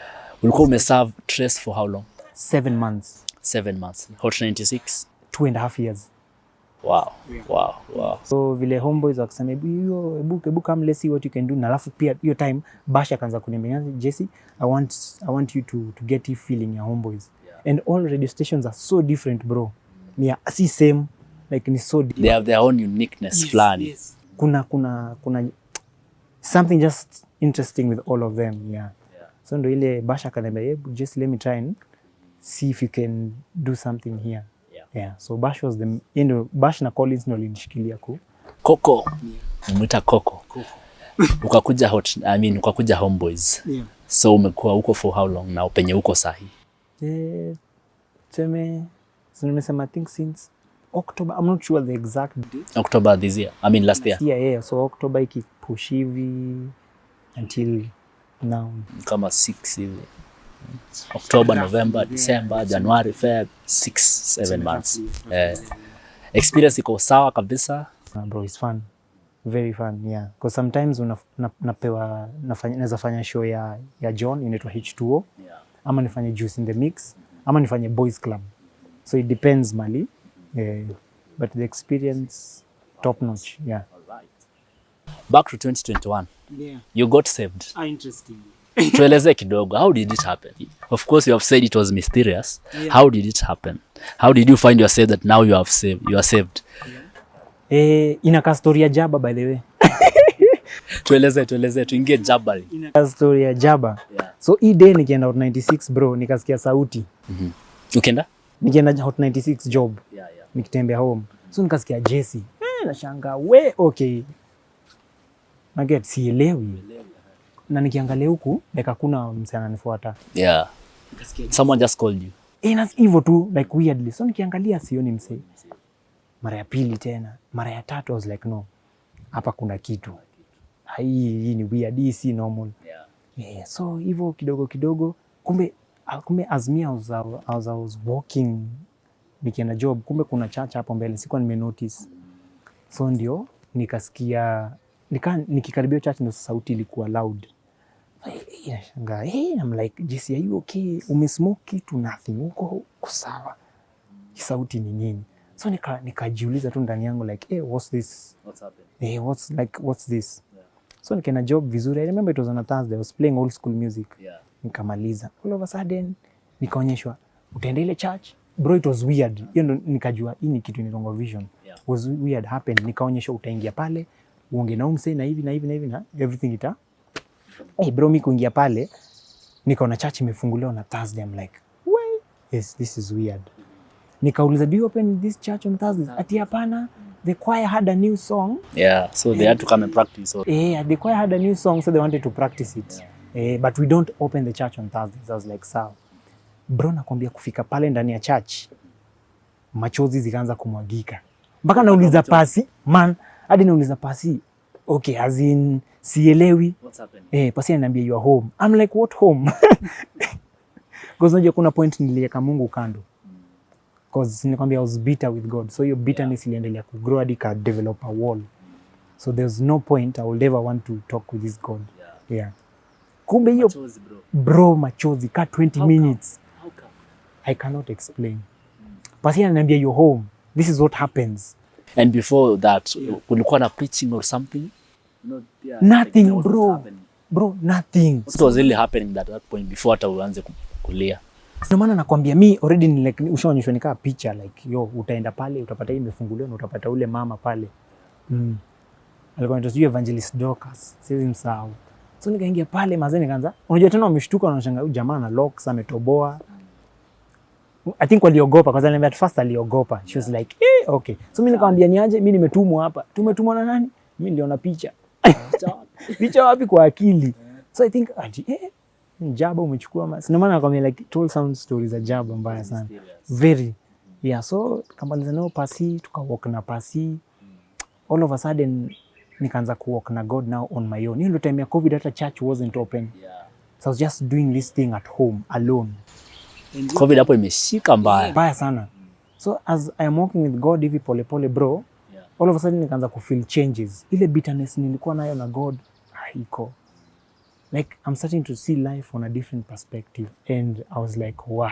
Ulikuwa umeserve Trace for how long? 7 months. 7 months. Hot 96? 2.5 years. Wow. Yeah. Wow. So vile Homeboys wakasema ebu come, let's see what you can do. Na alafu pia hiyo time Basha akaanza kuniambia, Jesse, I want you to get you feeling ya Homeboys. Yeah. And all radio stations are so different, bro. Yeah, si same, like ni so different. They have their own uniqueness, flani. Yes. Kuna something just interesting with all of them, yeah. So ndo ile Basha akaniambia, just let me try and see if you can do something here. Yeah. So Bash was the Bash na Collins ndo alinishikilia Coco. Umwita Coco. Ukakuja Homeboys. Yeah. So umekuwa huko for how long now penye uko sahi? Nimesema I think since October, I'm not sure the exact date. October this year. Last year. Yeah. So October ikipush hivi until now. Kama 6 hivi. October, November, December, January, Feb, 6-7 months. Experience iko sawa kabisa. Bro, it's fun. Very fun, yeah. Because sometimes naweza fanya show ya John inaitwa H2O. Yeah. Ama nifanye Juice in the Mix. Ama nifanye Boys Club. So it depends mali. But the experience top notch, yeah. Alright. Back to 2021. Yeah. You got saved. Interesting. Tueleze kidogo, how did it happen? Of course you have said it was mysterious. Yeah. How did it happen? How did you find yourself that now you are saved? Yeah. Inaka story ya Jaba, by the way. Tueleze tuingie Jaba. Inaka story ya Jaba. Yeah. So hii day nikienda Hot 96, bro, nikasikia sauti. Ukienda? Nikienda Hot 96 job. Yeah. Nikitembea home. So nikasikia Jesse. Nashangaa, okay. Naget sielewi. Na nikiangalia huku like hakuna msana ananifuata. Yeah. Someone just called you. Na hivyo tu like weirdly. So nikiangalia sioni msee. Mara ya pili tena, mara ya tatu I was like no. Hapa kuna kitu. Hii ni weird, hii si normal. Yeah. So hivyo kidogo kumbe as me I was walking nikienda job, kumbe kuna church hapo mbele, sikuwa nimenotice. So ndio nikasikia nikikaribia church ndio sauti ilikuwa loud. Nashangaa, I'm like, Jesse, are you okay? Umesmoke kitu? Nothing. Uko sawa? Sauti ni nini? So nikajiuliza tu ndani yangu like, what's this? What's happening? What's this? Yeah. So nikaenda job vizuri. I remember it was on a Thursday. I was playing old school music. Yeah. Nikamaliza. All of a sudden nikaonyeshwa, utaenda ile church? Bro, it was weird. Hiyo ndo nikajua hii ni kitu inaitwa vision. Yeah. Was weird happened. Nikaonyeshwa utaingia pale, uonge na umse na hivi na everything bro, mimi kuingia pale nikaona church imefunguliwa na Thursday. I'm like, wait, this is weird. Nikauliza, do you open this church on Thursdays? Ati hapana, the choir had a new song. Yeah, so they had to come and practice. The choir had a new song, so they wanted to practice it. Yeah. But we don't open the church on Thursdays. I was like, sawa. Bro, nakwambia kufika pale ndani ya church, machozi zikaanza kumwagika. Mpaka nauliza pasi, man, hadi nauliza pasi, okay, as in sielewi. What's happening? Pasi ananiambia you are home. I'm like, what home? Because unajua kuna point niliweka Mungu kando. Because nilikwambia I was bitter with God. So hiyo bitterness iliendelea ku grow hadi ka develop a wall. So there's no point I will ever want to talk with this God. Yeah. Kumbe hiyo bro machozi ka 20 minutes. How come? I cannot explain. Pasi ananiambia you're home. This is what happens. And before that, kulikuwa na preaching or something? Nothing, bro. Bro, nothing. What was really happening at that point before hata uanze kulia? Ndio maana nakwambia mi already ni like ushaonyeshwa nikaa picha like yo utaenda pale utapata hii imefunguliwa na utapata ule mama pale. Alikuwa anaitwa Evangelist Dorcas. Siwezi msahau. So nikaingia pale mazeni nikaanza. Unajua tena wameshtuka wanashangaa huyu jamaa na locks ametoboa. I think waliogopa kwa sababu at first aliogopa. She was like, okay. So mimi nikamwambia niaje, mimi nimetumwa hapa. Tumetumwa na nani? Mimi niliona picha. Picha wapi kwa akili? So I think Jaba umechukua ndio maana nakwambia like told sound stories za Jaba mbaya sana. Very. Yeah, so tukamaliza nao pasi, tukawalk na pasi. All of a sudden nikaanza kuwalk na God now on my own. Hiyo ndio time ya COVID hata church wasn't open. So I was just doing this thing at home alone. COVID hapo imeshika mbaya sana. So as I am walking with God hivi pole pole bro, all of a sudden nikaanza ku feel changes. Ile bitterness nilikuwa nayo na God haiko. Like I'm starting to see life on a different perspective and I was like wow.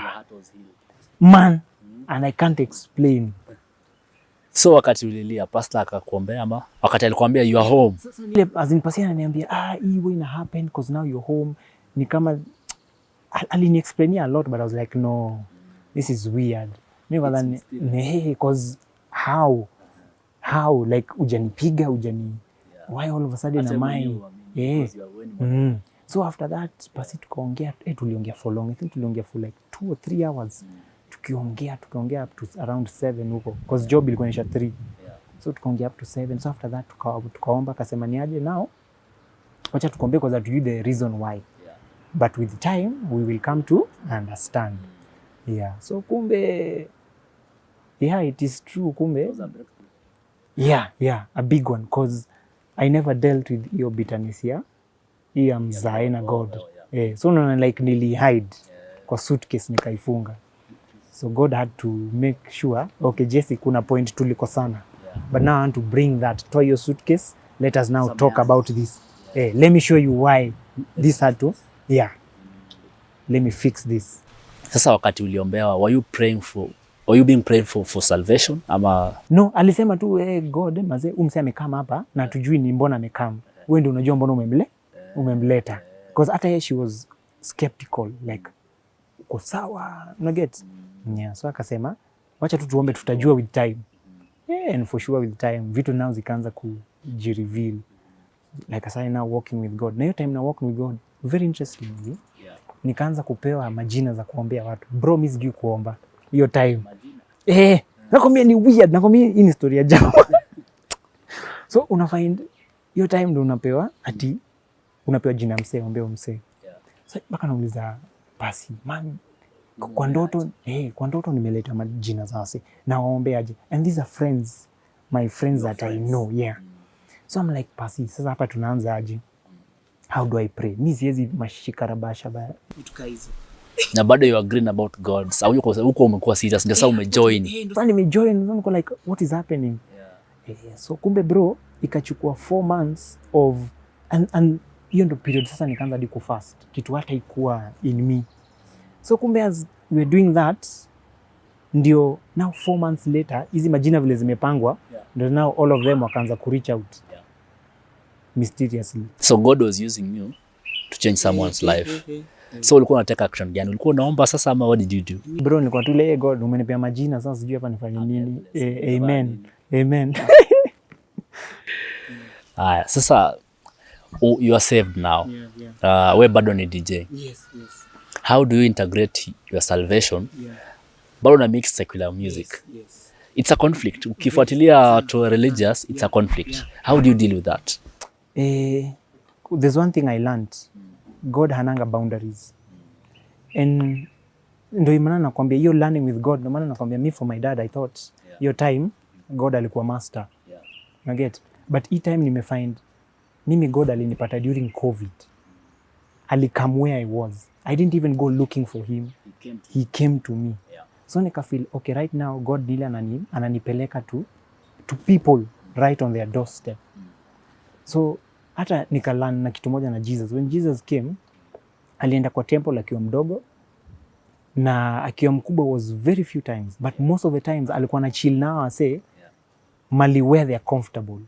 Man, and I can't explain. So wakati ulilia pastor akakuombea ama wakati alikwambia you are home? Ile as in pastor ananiambia hii way ina happen because now you're home. Ni kama alini explainia a lot but I was like no, this is weird. Mimi kwanza because how like ujanipiga why all of a sudden am I So after that basi tukaongea tuliongea for long. I think tuliongea for like 2 or 3 hours. Tukiongea up to around 7 huko because job ilikuwa inaisha 3. So tukaongea up to 7. So after that tukaomba akasema niaje now wacha tukombe because that you the reason why. But with time we will come to understand. So kumbe it is true kumbe. A big one because I never dealt with your bitterness here. Hii mzae na God. So no like nili hide kwa suitcase nikaifunga. So God had to make sure okay Jesse kuna point tulikosana. But now I want to bring that to your suitcase. Let us now talk about this. Let me show you why this had to let me fix this. Sasa wakati uliombewa were you being prayed for salvation ama no? Alisema tu God mazee umse amekama hapa na tujui ni mbona amekama. Wewe ndio unajua mbona umemleta because hata yeye she was skeptical like uko sawa una get so akasema wacha tu tuombe tutajua with time. And for sure with time vitu nao zikaanza kujireveal like I say now walking with God. Na hiyo time na walking with God very interesting. Nikaanza kupewa majina za kuombea watu. Bro mimi sijui kuomba hiyo time. Nakwambia ni weird. Nakwambia hii ni story ya jamaa. So unafind hiyo time ndio unapewa unapewa jina msee, ombea msee. So baka nauliza basi man kwa ndoto nimeleta majina za wase na waombeaje. And these are friends, my friends that I know. So I'm like basi sasa hapa tunaanza aje? How do I pray? Mimi siwezi mashikarabasha baya. Utukaizo. Na bado you agree about God. Sasa huko umekuwa serious ndio sasa umejoin. Sasa nimejoin niko like what is happening? So kumbe bro ikachukua 4 months of and hiyo ndo period sasa nikaanza hadi kufast. Kitu hata ikuwa in me. So kumbe as we were doing that ndio now 4 months later hizi majina vile zimepangwa ndio now all of them wakaanza ku reach out mysteriously. So God was using you to change someone's life. So ulikuwa unataka action gani? Ulikuwa unaomba sasa ama what did you do? Bro nilikuwa tu le God umenipea majina sasa sijui hapa nifanye nini. Amen. Sasa you are saved now. We bado ni DJ. Yes. How do you integrate your salvation? Bado na mix secular music. Yes. It's a conflict. Ukifuatilia to religious, it's a conflict. How do you deal with that? There's one thing I learned. God hananga boundaries. And ndio maana nakwambia hiyo learning with God, ndio maana nakwambia me for my dad I thought your time God alikuwa master. You get? But hii time nimefind mimi God alinipata during COVID. Alikam where I was. I didn't even go looking for him. He came to me. Yeah. So nika feel okay, right now God nile ananipeleka to people right on their doorstep. So hata nikalan na kitu moja na Jesus. When Jesus came, alienda kwa temple akiwa mdogo, na akiwa mkubwa was very few times, but most of the times alikuwa na chill nao ase mali where they are comfortable,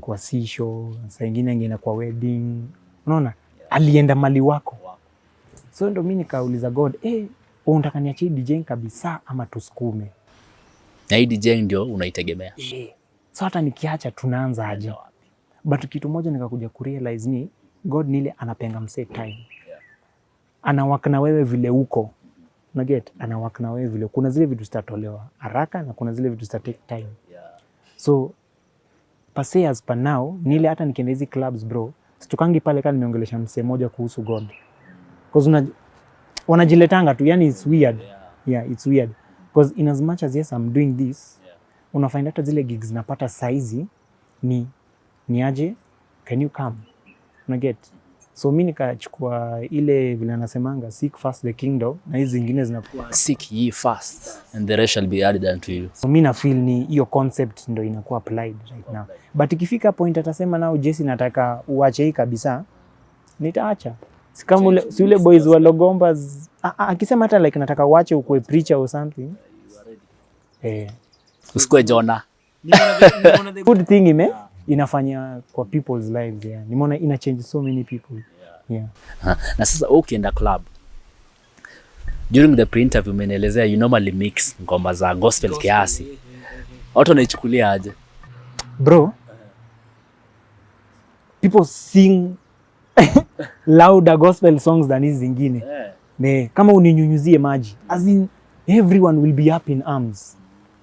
kwa sisho, saa ingine angeenda kwa wedding, unaona, alienda mali wako. So ndo mimi nikauliza God, unataka niachie DJing kabisa ama tusukume? Na hii DJing ndio unaitegemea? So hata nikiacha tunaanza aje? But kitu moja nikakuja kurealize ni God nile anapenga mse time. Anawaka na wewe vile uko. Unaget? Anawaka na wewe vile. Kuna zile vitu zitatolewa haraka na kuna zile vitu zita take time. So pase as per now, nile hata nikienda hizi clubs bro, situkangi pale kama nimeongelesha mse moja kuhusu God. Because wanajiletanga tu, yani it's weird. Yeah, it's weird. Because in as much as yes I'm doing this, unafind hata zile gigs napata saizi ni aje, can you come? Unaget? So mimi nikachukua ile vile anasemanga seek first the kingdom, na hizi zingine zinakuwa seek ye first and the rest shall be added unto you. So mimi na feel ni hiyo concept ndio inakuwa applied right now. But ikifika point atasema nao Jesse nataka uache hii kabisa, nitaacha. Si kama ule boys wa Logomba akisema hata like nataka uache ukue preacher or something. Usikue Jonah. The good thing inafanya kwa people's lives, yeah. Nimeona ina change so many people. Yeah. Na sasa ukienda club, during the pre-interview umenielezea you normally mix ngoma za gospel kiasi. Watu wanaichukulia aje? Bro, people sing louder gospel songs than hizi zingine. Kama uninyunyuzie maji, as in everyone will be up in arms.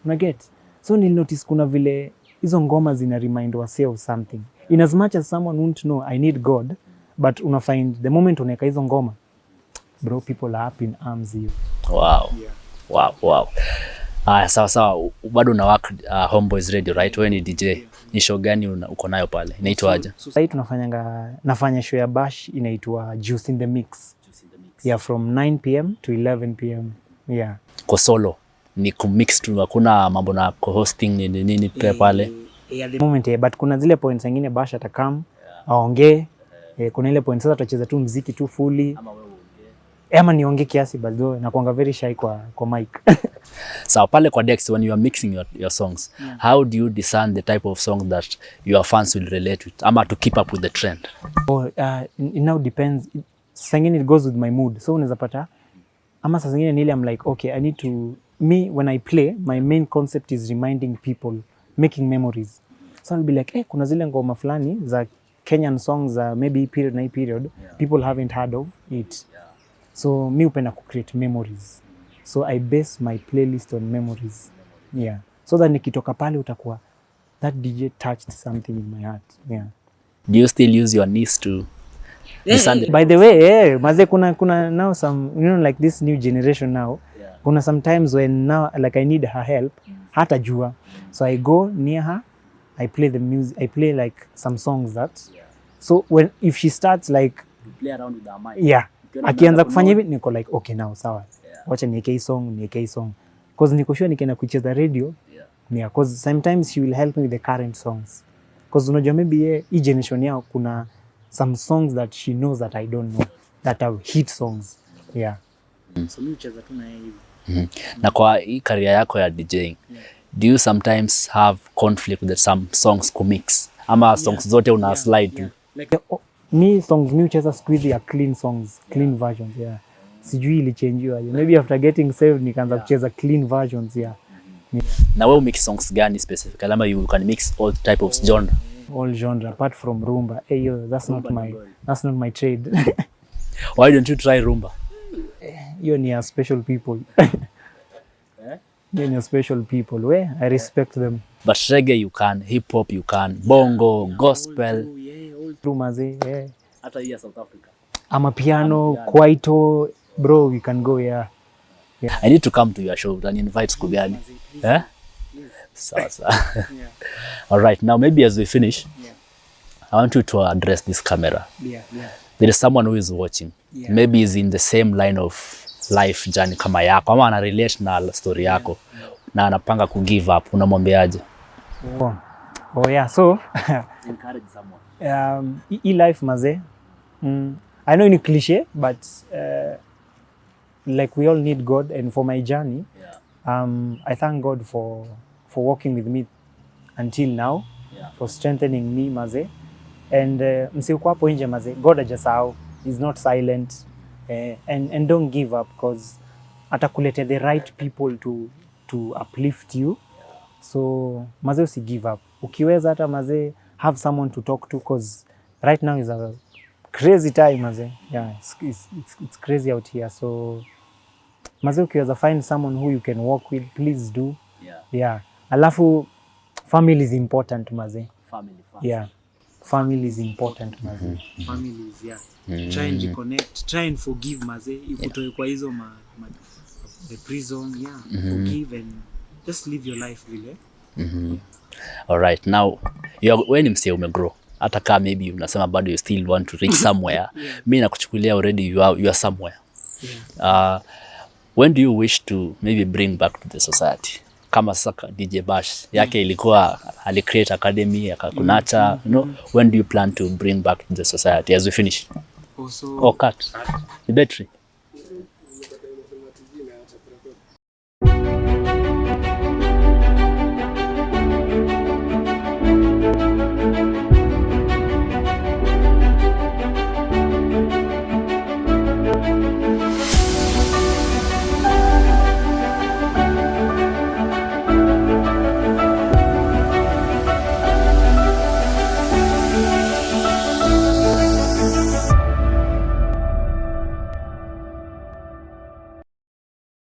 Unaget? So nil notice kuna vile hizo ngoma zina remind wase of something. In as much as someone won't know I need God, but una find the moment unaweka hizo ngoma, bro, people are up in arms here. Wow. Yeah. Wow. Sawa. Bado una work Homeboyz Radio, right? Wewe ni DJ. Ni show gani uko nayo pale? Inaitwa aje? Sasa nafanya show ya bash inaitwa Juice in the Mix. Yeah, from 9 p.m. to 11 p.m. Yeah. Kwa solo ni kumix tu, hakuna mambo na co-hosting nini pale. The moment, but kuna zile points zingine bash atakam aongee. Kuna ile point sasa tutacheza tu muziki tu fully. Ama niongee kiasi bado na kuanga very shy kwa mic. So pale kwa Dex, when you are mixing your songs, how do you discern the type of song that your fans will relate with, ama to keep up with the trend? It now depends. Singing it goes with my mood. So unaweza pata ama saa zingine nile I'm like okay, I need to when I play, my main concept is reminding people, making memories. So I'll be like, kuna zile ngoma fulani za Kenyan songs maybe period people haven't heard of it. So mi upenda ku create memories. So I base my playlist on memories. Yeah. So that nikitoka pale utakuwa that DJ touched something in my heart. Yeah. Do you still use your niece to By the way, maze kuna now some, like this new generation now. Kuna sometimes when now like I need her help, hata jua. So I go near her, I play the music, I play like some songs that. So if she starts like you play around with her mind. Yeah. Akianza kufanya hivi niko like okay now sawa. Wacha niweke hii song. Because niko sure nikienda kucheza radio. Yeah, because sometimes she will help me with the current songs. Because unajua maybe hii generation yao kuna some songs that she knows that I don't know, that are hit songs. Yeah. So mimi ucheza tu na yeye hivi. Na kwa hii career yako ya DJing, do you sometimes have conflict with some songs kumix? Ama songs zote una slide tu? Like me songs mi ucheza squeeze ya clean songs, clean versions, yeah. Sijui ilichangewa. Maybe after getting saved nikaanza kucheza clean versions, yeah. Na wewe mix songs gani specific? Ama you can mix all type of genre? All genre apart from rumba. That's not my trade. Why don't you try rumba? Hiyo ni a special people. Hiyo ni a special people. I respect them. But reggae you can, hip hop you can, bongo, gospel. Rumaze, Hata hii ya South Africa. Amapiano, kwaito, bro, we can go, yeah. I need to come to your show and invite Skubiani. Sawa. All right, now maybe as we finish, I want you to address this camera. there is someone who is watching, maybe is in the same line of life journey kama yako, ama ana relate na story yako na anapanga ku give up, unamwambiaje? Yeah, so Encourage someone. life maze, I know ni cliche, but like we all need God, and for my journey, I thank God for walking with me until now, for strengthening me maze, and msiuko hapo nje maze, God hajasahau, he's not silent, and don't give up, because atakulete the right people to uplift you. So maze, usi give up. Ukiweza hata maze, have someone to talk to, because right now is a crazy time maze. Yeah, it's crazy out here. So maze, ukiweza find someone who you can walk with, please do. Yeah. Alafu family is important maze. Family first. Yeah. Family is important maze. Family is, yeah. Try and reconnect, try and forgive maze. Ikutoe kwa hizo the prison, yeah. Forgive and just live your life vile. All right, now when you say umegrow, hata kama maybe unasema bado you still want to reach somewhere, mimi nakuchukulia already you are somewhere. When do you wish to maybe bring back to the society? Kama saka DJ Bash yake ilikuwa ali create academy akakunacha, you know, when do you plan to bring back to the society as we finish? Also, cut the battery.